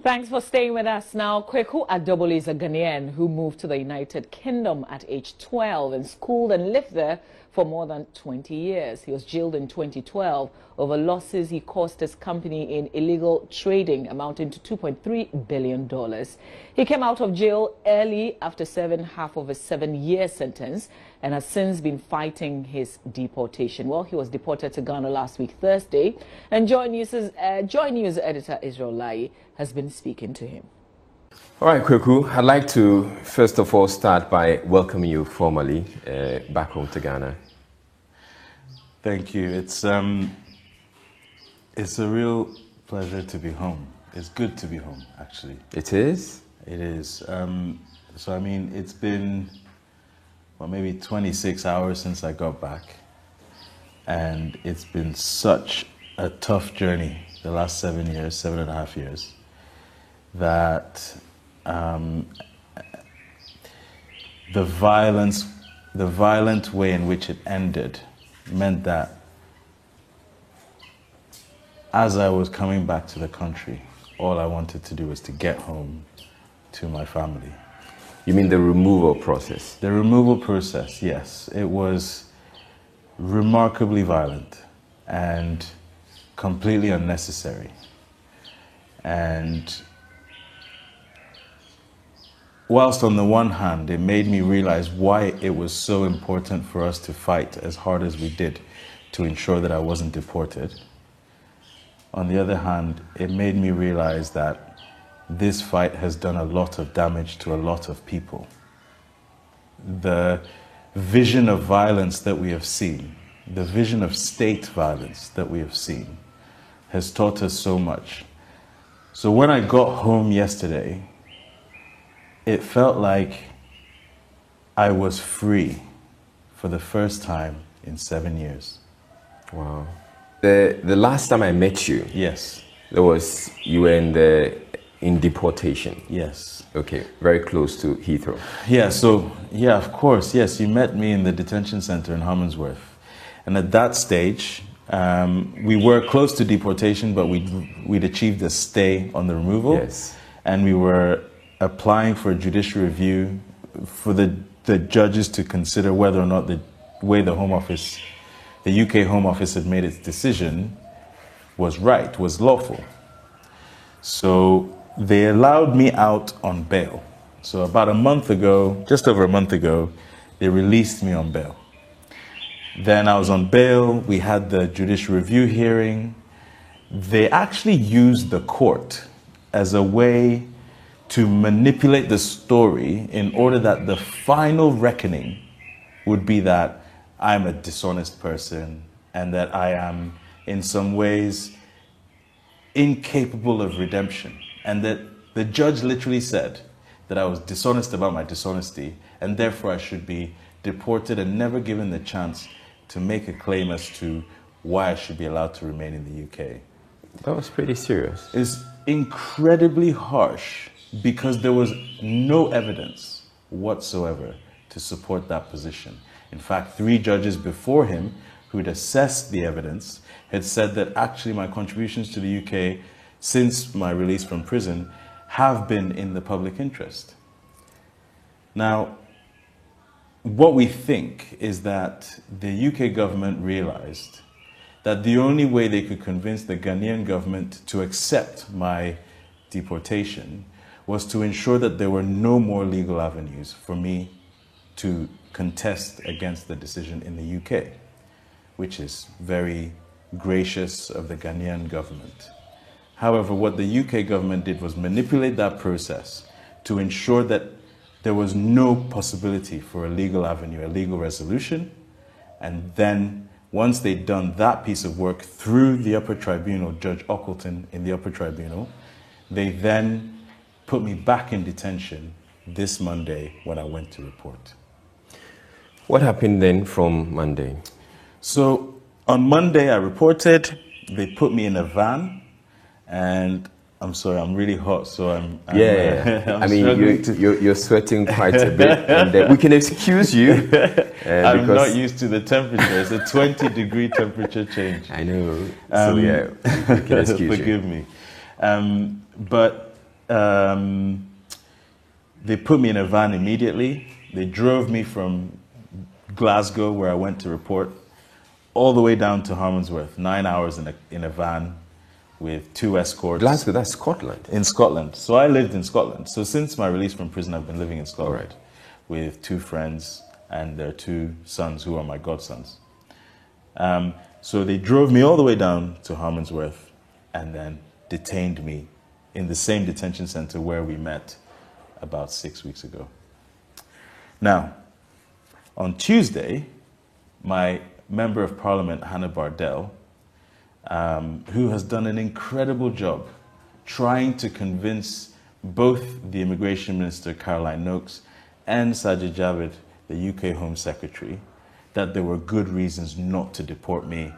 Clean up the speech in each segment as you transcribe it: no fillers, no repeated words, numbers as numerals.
Thanks for staying with us. Now, Kweku Adobole is a Ghanaian who moved to the United Kingdom at age 12 and schooled and lived there for more than 20 years. He was jailed in 2012 over losses he caused his company in illegal trading amounting to $2.3 billion. He came out of jail early after serving half of a 7-year sentence and has since been fighting his deportation. Well, he was deported to Ghana last week, Thursday, and Joy News editor Israel Lai has been speaking to him. All right, Kweku, I'd like to first of all start by welcoming you formally back home to Ghana. Thank you. It's a real pleasure to be home. It's good to be home, actually. It is? It is. So, I mean, it's been, well, maybe 26 hours since I got back. And it's been such a tough journey the last 7.5 years, that the violent way in which it ended meant that as I was coming back to the country, all I wanted to do was to get home to my family. You mean the removal process? The removal process, yes. It was remarkably violent and completely unnecessary. And whilst on the one hand, it made me realize why it was so important for us to fight as hard as we did to ensure that I wasn't deported. On the other hand, it made me realize that this fight has done a lot of damage to a lot of people. The vision of violence that we have seen, the vision of state violence that we have seen, has taught us so much. So when I got home yesterday, it felt like I was free for the first time in 7 years. Wow. The last time I met you, yes, you were in deportation. Yes. Okay, very close to Heathrow. Yeah, so, yeah, of course, yes, you met me in the detention center in Harmondsworth. And at that stage, we were close to deportation, but we'd achieved a stay on the removal. Yes. And we were applying for a judicial review for the judges to consider whether or not the way the Home Office, the UK Home Office had made its decision was right, was lawful. So they allowed me out on bail. So about a month ago, just over a month ago, they released me on bail. Then I was on bail, we had the judicial review hearing. They actually used the court as a way to manipulate the story in order that the final reckoning would be that I'm a dishonest person and that I am in some ways incapable of redemption. And that the judge literally said that I was dishonest about my dishonesty and therefore I should be deported and never given the chance to make a claim as to why I should be allowed to remain in the UK. That was pretty serious. It's incredibly harsh because there was no evidence whatsoever to support that position. In fact, 3 judges before him who'd assessed the evidence had said that actually my contributions to the UK since my release from prison have been in the public interest. Now, what we think is that the UK government realized that the only way they could convince the Ghanaian government to accept my deportation was to ensure that there were no more legal avenues for me to contest against the decision in the UK, which is very gracious of the Ghanaian government. However, what the UK government did was manipulate that process to ensure that there was no possibility for a legal avenue, a legal resolution. And then once they'd done that piece of work through the upper tribunal, Judge Ockleton in the upper tribunal, they then put me back in detention this Monday when I went to report. What happened then from Monday? So on Monday I reported, they put me in a van, and I'm sorry, I'm really hot, so I'm I mean, you're sweating quite a bit, and we can excuse you. I'm not used to the temperature. It's a 20-degree temperature change. I know. So yeah, we can excuse forgive you. me. But they put me in a van immediately. They drove me from Glasgow, where I went to report, all the way down to Harmondsworth, 9 hours in a van with 2 escorts. Glasgow, that's Scotland. In Scotland. So I lived in Scotland. So since my release from prison, I've been living in Scotland with 2 friends and their 2 sons who are my godsons. So they drove me all the way down to Harmondsworth and then detained me in the same detention center where we met about 6 weeks ago. Now, on Tuesday, my Member of Parliament, Hannah Bardell, who has done an incredible job trying to convince both the Immigration Minister, Caroline Nokes, and Sajid Javid, the UK Home Secretary, that there were good reasons not to deport me.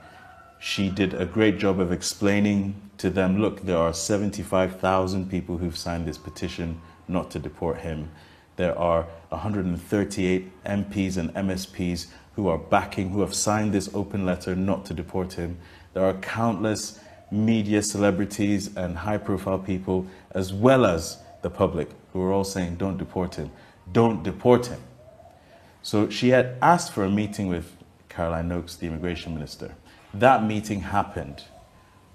She did a great job of explaining to them, look, there are 75,000 people who've signed this petition not to deport him. There are 138 MPs and MSPs who are backing, who have signed this open letter not to deport him. There are countless media celebrities and high-profile people, as well as the public, who are all saying, don't deport him, don't deport him. So she had asked for a meeting with Caroline Nokes, the Immigration Minister. That meeting happened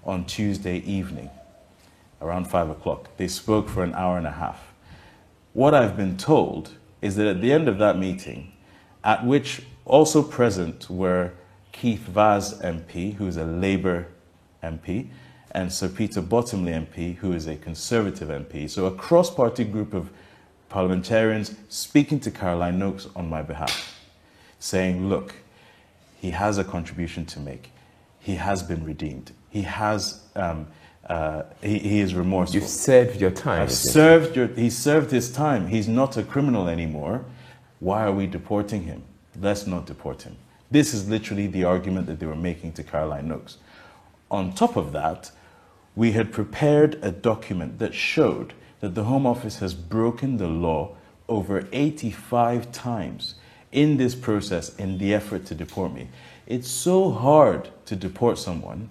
on Tuesday evening, around 5 o'clock. They spoke for an hour and a half. What I've been told is that at the end of that meeting, at which also present were Keith Vaz MP, who is a Labour MP, and Sir Peter Bottomley MP, who is a Conservative MP. So a cross-party group of parliamentarians speaking to Caroline Nokes on my behalf, saying, look, he has a contribution to make. He has been redeemed. He has, he is remorseful. You've served your time. He served his time. He's not a criminal anymore. Why are we deporting him? Let's not deport him. This is literally the argument that they were making to Caroline Nokes. On top of that, we had prepared a document that showed that the Home Office has broken the law over 85 times in this process in the effort to deport me. It's so hard to deport someone,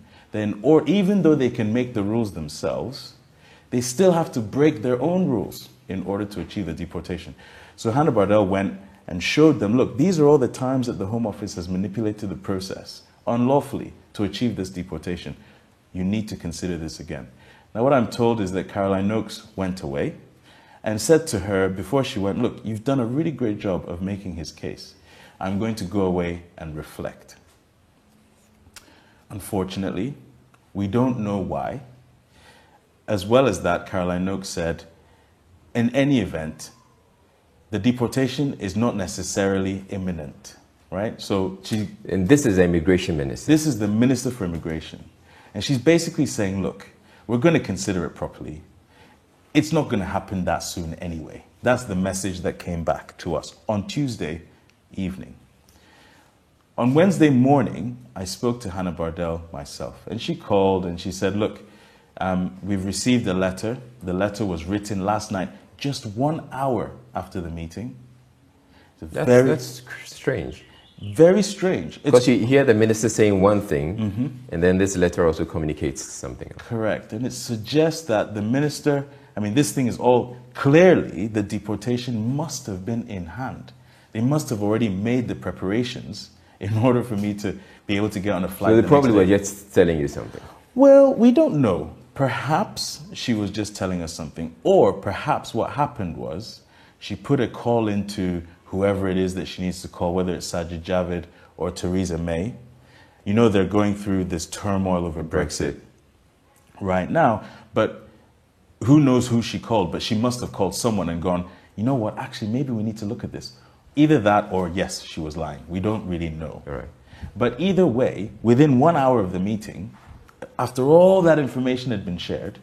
or even though they can make the rules themselves, they still have to break their own rules in order to achieve the deportation. So Hannah Bardell went and showed them, look, these are all the times that the Home Office has manipulated the process unlawfully to achieve this deportation. You need to consider this again. Now, what I'm told is that Caroline Nokes went away and said to her before she went, look, you've done a really great job of making his case. I'm going to go away and reflect. Unfortunately, we don't know why. As well as that, Caroline Nokes said, in any event, the deportation is not necessarily imminent, right? So and this is the Immigration Minister. This is the Minister for Immigration. And she's basically saying, look, we're going to consider it properly. It's not going to happen that soon anyway. That's the message that came back to us on Tuesday evening. On Wednesday morning, I spoke to Hannah Bardell myself, and she called and she said, look, we've received a letter. The letter was written last night, just 1 hour after the meeting. That's strange. Very strange. Because you hear the minister saying one thing, and then this letter also communicates something else. Correct. And it suggests that the minister, I mean, this thing is all clearly, the deportation must have been in hand. They must have already made the preparations in order for me to be able to get on a flight. So they probably were just telling you something. Well, we don't know. Perhaps she was just telling us something, or perhaps what happened was she put a call into whoever it is that she needs to call, whether it's Sajid Javid or Theresa May. You know, they're going through this turmoil over Brexit right now, but who knows who she called, but she must have called someone and gone, you know what, actually, maybe we need to look at this. Either that or yes, she was lying. We don't really know. All right. But either way, within 1 hour of the meeting, after all that information had been shared,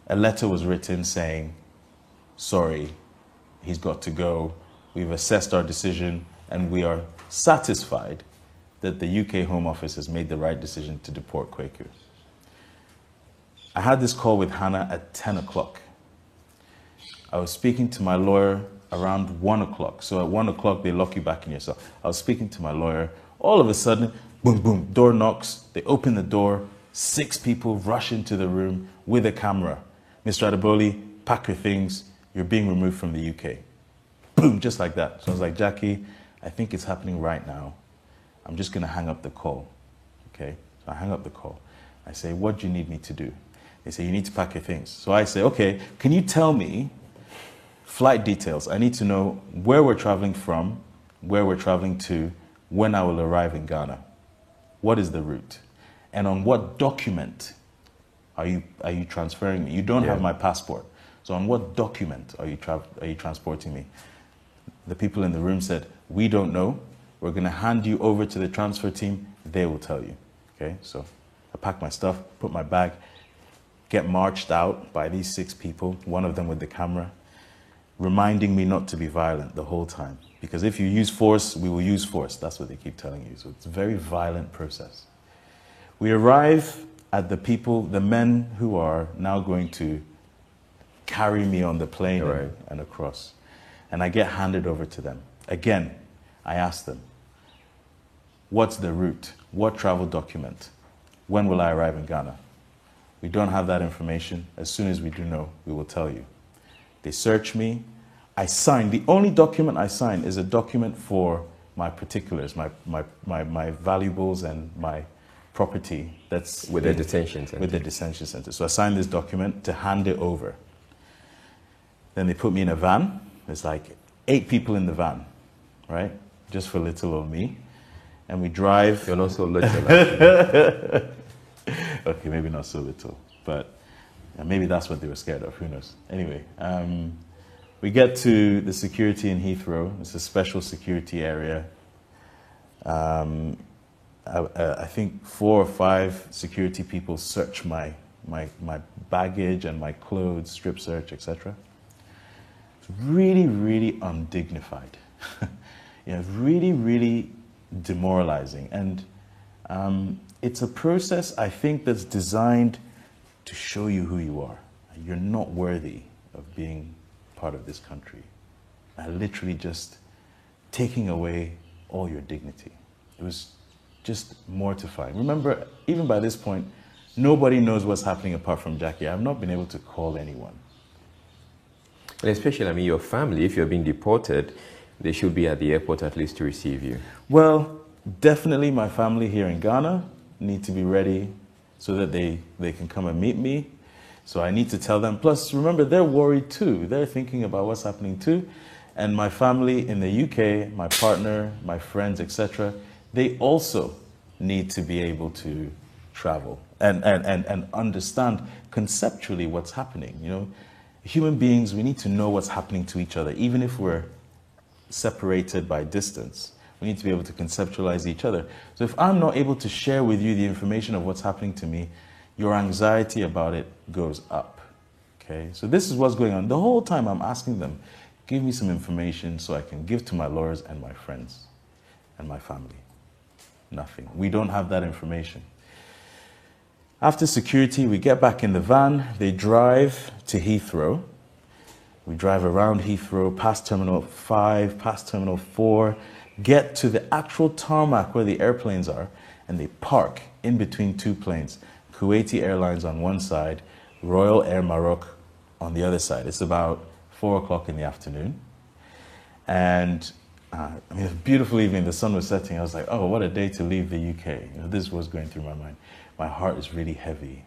a letter was written saying, sorry, he's got to go. We've assessed our decision and we are satisfied that the UK Home Office has made the right decision to deport Kweku. I had this call with Hannah at 10 o'clock. I was speaking to my lawyer around 1 o'clock. So at 1 o'clock, they lock you back in your cell. I was speaking to my lawyer. All of a sudden, boom, boom, door knocks. They open the door. 6 people rush into the room with a camera. Mr. Adeboli, pack your things, you're being removed from the UK. Boom, just like that. So I was like, Jackie, I think it's happening right now. I'm just going to hang up the call. Okay? So I hang up the call. I say, what do you need me to do? They say, you need to pack your things. So I say, okay, can you tell me flight details? I need to know where we're traveling from, where we're traveling to, when I will arrive in Ghana. What is the route? And on what document are you transferring me? You don't have my passport. So on what document are you transporting me? The people in the room said, we don't know. We're going to hand you over to the transfer team. They will tell you. Okay, so I pack my stuff, put my bag, get marched out by these 6 people, one of them with the camera, reminding me not to be violent the whole time. Because if you use force, we will use force. That's what they keep telling you. So it's a very violent process. We arrive at the men who are now going to carry me on the plane and across. And I get handed over to them. Again, I ask them, what's the route? What travel document? When will I arrive in Ghana? We don't have that information. As soon as we do know, we will tell you. They search me. I sign. The only document I sign is a document for my particulars, my valuables and my property that's with the detention center. With the detention center. So I signed this document to hand it over. Then they put me in a van. There's like 8 people in the van, right? Just for little old me. And we drive. You're not so little. Okay, maybe not so little, but maybe that's what they were scared of. Who knows? Anyway, we get to the security in Heathrow. It's a special security area. I think 4 or 5 security people search my baggage and my clothes, strip search, etc. It's really, really undignified. Really, really demoralizing. And it's a process, I think, that's designed to show you who you are. You're not worthy of being part of this country. Literally just taking away all your dignity. It was just mortifying. Remember, even by this point, nobody knows what's happening apart from Jackie. I've not been able to call anyone. And especially, I mean, your family, if you're being deported, they should be at the airport at least to receive you. Well, definitely my family here in Ghana need to be ready so that they can come and meet me. So I need to tell them. Plus, remember, they're worried too. They're thinking about what's happening too. And my family in the UK, my partner, my friends, etc., they also need to be able to travel and understand conceptually what's happening. You know, human beings, we need to know what's happening to each other, even if we're separated by distance. We need to be able to conceptualize each other. So if I'm not able to share with you the information of what's happening to me, your anxiety about it goes up. Okay? So this is what's going on. The whole time I'm asking them, give me some information so I can give to my lawyers and my friends and my family. Nothing. We don't have that information. After security, we get back in the van. They drive to Heathrow. We drive around Heathrow, past Terminal 5, past Terminal 4, get to the actual tarmac where the airplanes are, and they park in between 2 planes. Kuwaiti Airlines on one side, Royal Air Maroc on the other side. It's about 4 o'clock in the afternoon. And I mean, it was a beautiful evening. The sun was setting. I was like, oh, what a day to leave the UK. You know, this was going through my mind. My heart is really heavy.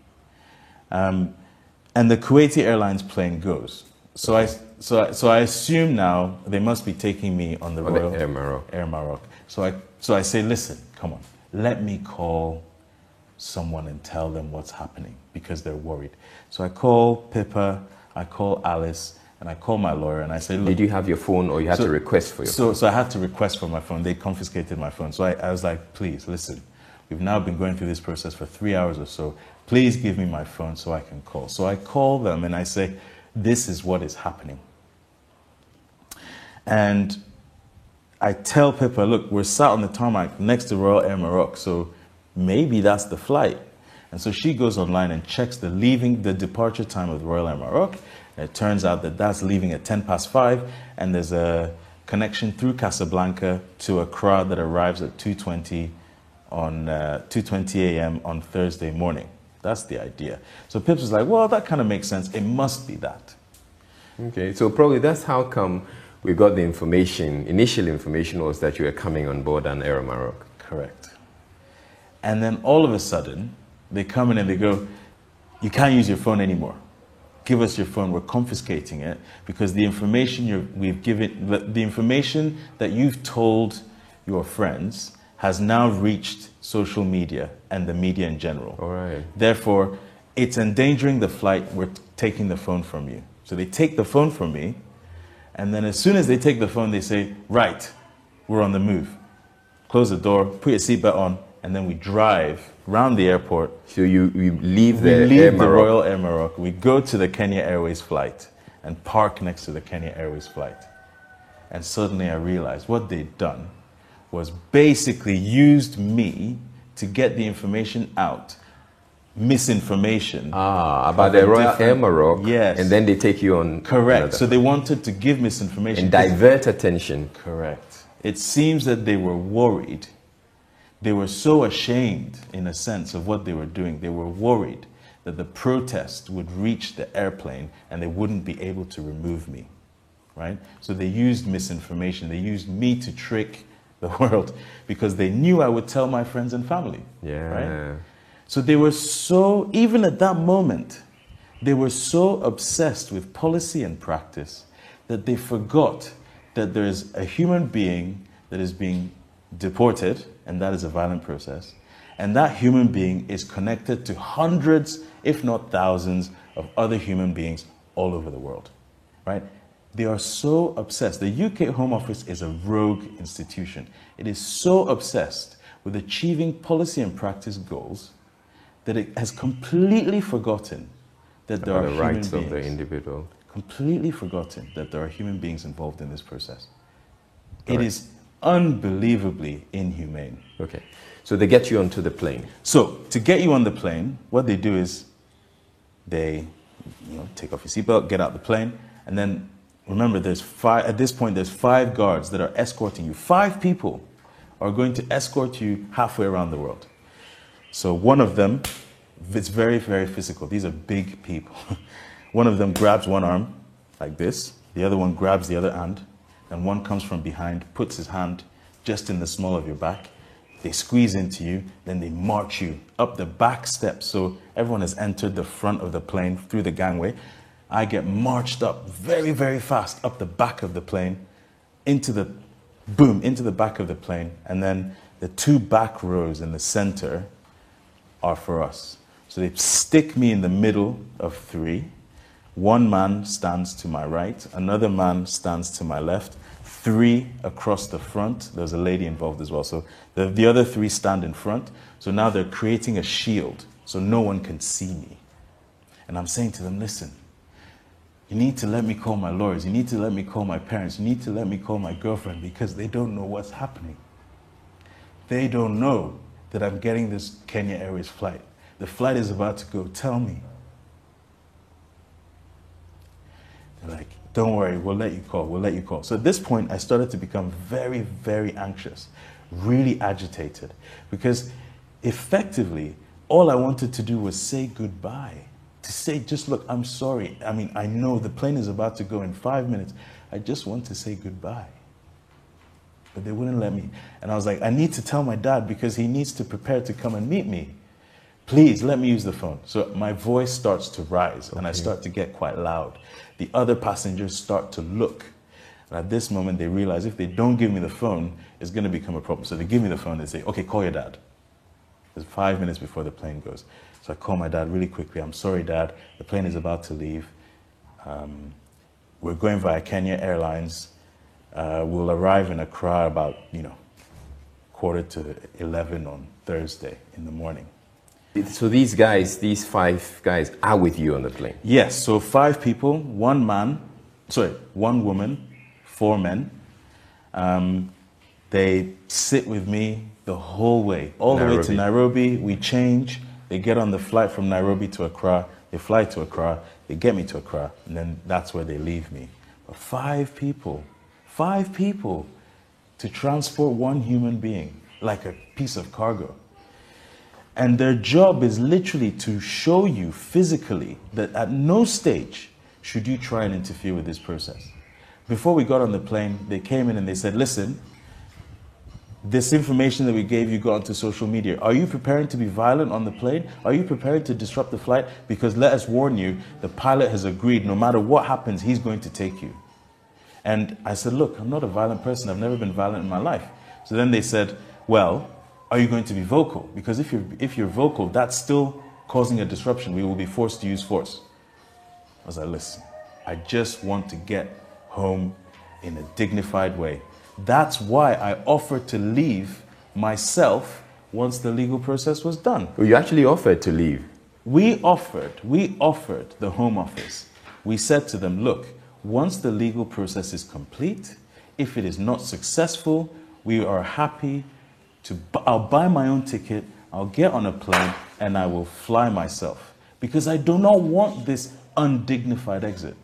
And the Kuwaiti Airlines plane goes. So I assume now they must be taking me on the Royal Air Maroc. So I say, listen, come on, let me call someone and tell them what's happening because they're worried. So I call Pippa, I call Alice, and I call my lawyer and I say, look. Did you have your phone or you had to request for your phone? So I had to request for my phone. They confiscated my phone. So I was like, please, listen, we've now been going through this process for 3 hours or so. Please give me my phone so I can call. So I call them and I say, this is what is happening. And I tell Pippa, look, we're sat on the tarmac next to Royal Air Maroc, so maybe that's the flight. And so she goes online and checks the departure time of Royal Air Maroc. And it turns out that that's leaving at 5:10, and there's a connection through Casablanca to Accra that arrives at 2:20 a.m. on Thursday morning. That's the idea. So Pips was like, well, that kind of makes sense. It must be that. Okay, so probably that's how come we got the information. Initial information was that you were coming on board an Air Maroc. Correct. And then all of a sudden, they come in and they go, you can't use your phone anymore. Give us your phone, we're confiscating it, because the information we've given, the information that you've told your friends has now reached social media and the media in general. All right. Therefore, it's endangering the flight, we're taking the phone from you. So they take the phone from me, and then as soon as they take the phone, they say, right, we're on the move. Close the door, put your seatbelt on, and then we drive around the airport. So you leave We the leave Air the Maroc. Royal Air Maroc. We go to the Kenya Airways flight and park next to the Kenya Airways flight. And suddenly I realized what they'd done was basically used me to get the information out. Misinformation. About the Royal Air Maroc. Yes. And then they take you on. Correct. another. So they wanted to give misinformation. And divert attention. Correct. It seems that they were worried. They were so ashamed, in a sense, of what they were doing. They were worried that the protest would reach the airplane and they wouldn't be able to remove me, right? So they used misinformation. They used me to trick the world because they knew I would tell my friends and family, right? So they were so, even at that moment, they were so obsessed with policy and practice that they forgot that there's a human being that is being deported, and that is a violent process. And that human being is connected to hundreds, if not thousands, of other human beings all over the world, right? They are so obsessed. The UK Home Office is a rogue institution. It is so obsessed with achieving policy and practice goals that it has completely forgotten that there are the human rights beings. of the individual. Completely forgotten that there are human beings involved in this process. It Correct. is unbelievably inhumane. Okay. So they get you onto the plane. So to get you on the plane, what they do is they take off your seatbelt, get out the plane, and then remember at this point there's 5 guards that are escorting you. 5 people are going to escort you halfway around the world. So one of them, it's very, very physical. These are big people. One of them grabs one arm like this, the other one grabs the other hand, and one comes from behind, puts his hand just in the small of your back. They squeeze into you, then they march you up the back steps. So everyone has entered the front of the plane through the gangway. I get marched up very, very fast up the back of the plane into the back of the plane. And then the 2 back rows in the center are for us. So they stick me in the middle of 3. One man stands to my right, another man stands to my left, 3 across the front. There's a lady involved as well. So the other 3 stand in front. So now they're creating a shield so no one can see me. And I'm saying to them, listen, you need to let me call my lawyers. You need to let me call my parents. You need to let me call my girlfriend because they don't know what's happening. They don't know that I'm getting this Kenya Airways flight. The flight is about to go. Tell me. They're like, don't worry, we'll let you call, we'll let you call. So at this point, I started to become very, very anxious, really agitated, because effectively, all I wanted to do was say goodbye. To say, just look, I'm sorry. I mean, I know the plane is about to go in 5 minutes. I just want to say goodbye. But they wouldn't let me. And I was like, I need to tell my dad because he needs to prepare to come and meet me. Please let me use the phone. So my voice starts to rise and I start to get quite loud. The other passengers start to look. And at this moment, they realize if they don't give me the phone, it's going to become a problem. So they give me the phone and say, okay, call your dad. It's 5 minutes before the plane goes. So I call my dad really quickly. I'm sorry, Dad. The plane is about to leave. We're going via Kenya Airlines. We'll arrive in Accra about, 11:15 on Thursday in the morning. So these guys, these 5 guys are with you on the plane? Yes, so 5 people, 1 woman, 4 men. They sit with me the whole way, all the way to Nairobi. We change. They get on the flight from Nairobi to Accra. They fly to Accra. They get me to Accra. And then that's where they leave me. But 5 people to transport 1 human being like a piece of cargo. And their job is literally to show you physically that at no stage should you try and interfere with this process? Before we got on the plane, they came in and they said, listen, this information that we gave you got onto social media. Are you preparing to be violent on the plane? Are you preparing to disrupt the flight? Because let us warn you, the pilot has agreed no matter what happens, he's going to take you. And I said, look, I'm not a violent person. I've never been violent in my life. So then they said, well, are you going to be vocal? Because if you're vocal, that's still causing a disruption. We will be forced to use force. I was like, listen, I just want to get home in a dignified way. That's why I offered to leave myself once the legal process was done. Well, you actually offered to leave. We offered the Home Office. We said to them, look, once the legal process is complete, if it is not successful, we are happy to, I'll buy my own ticket, I'll get on a plane, and I will fly myself. Because I do not want this undignified exit.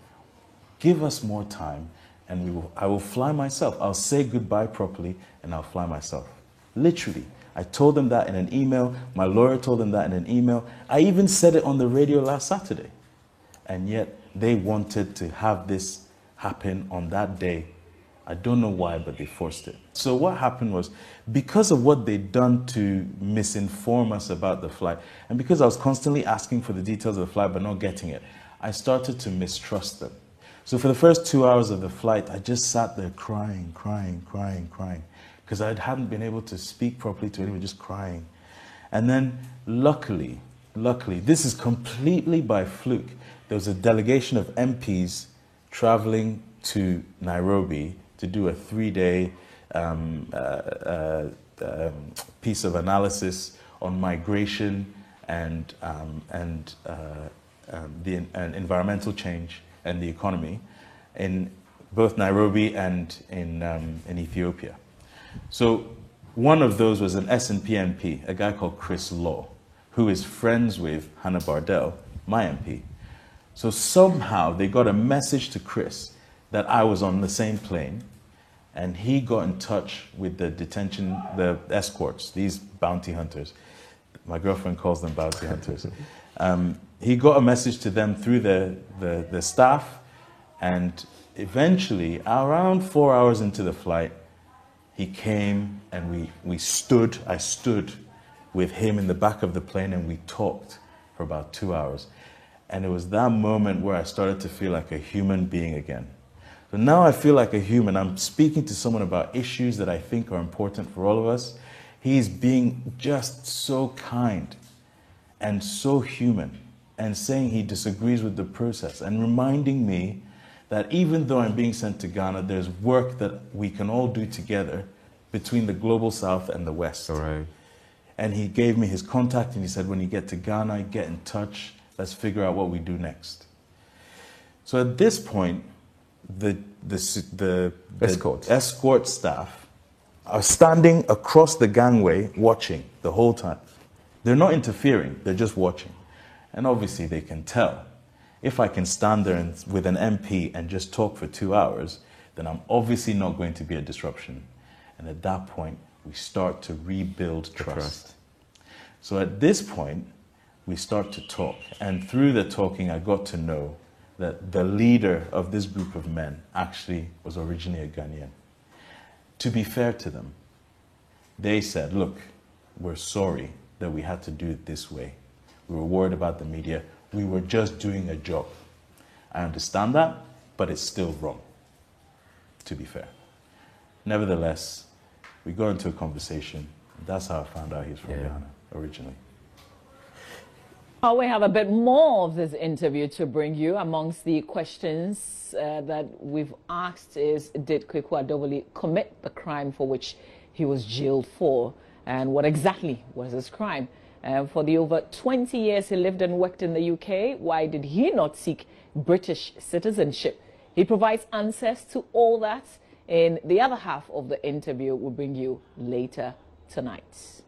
Give us more time, and I will fly myself. I'll say goodbye properly, and I'll fly myself. Literally. I told them that in an email. My lawyer told them that in an email. I even said it on the radio last Saturday. And yet, they wanted to have this happen on that day. I don't know why, but they forced it. So what happened was, because of what they'd done to misinform us about the flight, and because I was constantly asking for the details of the flight but not getting it, I started to mistrust them. So for the first 2 hours of the flight, I just sat there crying, because I hadn't been able to speak properly to anyone, just crying. And then luckily, this is completely by fluke, there was a delegation of MPs traveling to Nairobi to do a 3-day piece of analysis on migration and environmental change and the economy in both Nairobi and in Ethiopia. So one of those was an SNP MP, a guy called Chris Law, who is friends with Hannah Bardell, my MP. So somehow they got a message to Chris that I was on the same plane, and he got in touch with the escorts, these bounty hunters. My girlfriend calls them bounty hunters. He got a message to them through the staff, and eventually, around 4 hours into the flight, he came and I stood with him in the back of the plane, and we talked for about 2 hours. And it was that moment where I started to feel like a human being again. So now I feel like a human. I'm speaking to someone about issues that I think are important for all of us. He's being just so kind and so human, and saying he disagrees with the process, and reminding me that even though I'm being sent to Ghana, there's work that we can all do together between the global south and the west. All right. And he gave me his contact, and he said, when you get to Ghana, get in touch. Let's figure out what we do next. So at this point, the escort staff are standing across the gangway watching the whole time. They're not interfering, they're just watching. And obviously they can tell. If I can stand there with an MP and just talk for 2 hours, then I'm obviously not going to be a disruption. And at that point, we start to rebuild trust. So at this point, we start to talk. And through the talking, I got to know that the leader of this group of men actually was originally a Ghanaian. To be fair to them, they said, look, we're sorry that we had to do it this way. We were worried about the media. We were just doing a job. I understand that, but it's still wrong, to be fair. Nevertheless, we got into a conversation. That's how I found out he's from Ghana originally. We have a bit more of this interview to bring you. Amongst the questions that we've asked is, did Kwaku Adewale commit the crime for which he was jailed for? And what exactly was his crime? For the over 20 years he lived and worked in the UK, why did he not seek British citizenship? He provides answers to all that in the other half of the interview we'll bring you later tonight.